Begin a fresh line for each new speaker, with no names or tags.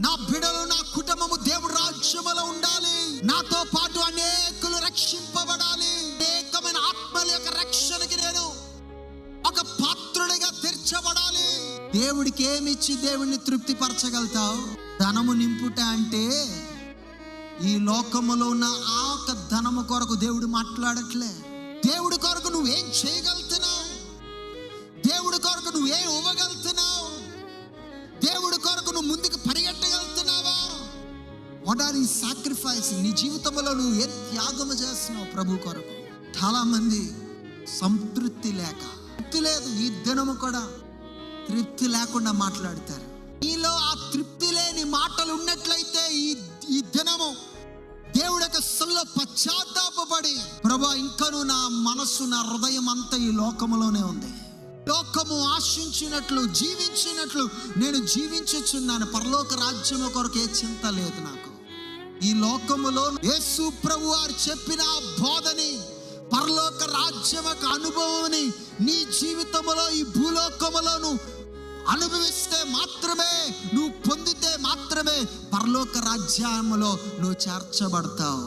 నా బిడ్డలు, నా కుటుంబము దేవుడి రాజ్యములో ఉండాలి. నాతో పాటు అనేకులు రక్షింపబడాలి. అనేకమైన ఆత్మల యొక్క రక్షణకి నేను ఒక పాత్రుడిగా తీర్చబడాలి. దేవుడికి ఏమిచ్చి దేవుడిని తృప్తి పరచగలుగుతావు? ధనము నింపుట అంటే ఈ లోకములో ఉన్న ఆ ఒక ధనము కొరకు దేవుడు మాట్లాడట్లే. దేవుడి కొరకు నువ్వేం చేయగలుగుతున్నావు? దేవుడి కొరకు నువ్వేం ఇవ్వగలుగుతున్నావు? దేవుడి కొరకు నువ్వు ముందుకు పరిగెట్టగలుగుతున్నావా? వాట్ ఆర్ ఈ సాక్రిఫైస్? నీ జీవితంలో నువ్వు ఏ త్యాగము చేస్తున్నావు ప్రభు కొరకు? చాలా మంది సంతృప్తి లేక, తృప్తి లేదు, ఈ దినము కూడా తృప్తి లేకుండా మాట్లాడతారు. నీలో ఆ తృప్తి లేని మాటలు ఉన్నట్లయితే ఈ దినము దేవుడి యొక్క సన్నిధిలో పశ్చాత్తాపపడి, ప్రభా ఇంకను నా మనస్సు, నా హృదయం అంతా ఈ లోకములోనే ఉంది. లోకము ఆశించినట్లు జీవించినట్లు నేను జీవించుచున్నాను. పరలోక రాజ్యము కొరకు ఏ చింత లేదు నాకు. ఈ లోకములో యేసు ప్రభు వారు చెప్పిన బోధని, పరలోక రాజ్యం యొక్క అనుభవాన్ని నీ జీవితంలో ఈ భూలోకములోను అనుభవిస్తే మాత్రమే, నువ్వు పొందితే మాత్రమే పరలోక రాజ్యములో నువ్వు చేర్చబడతావు.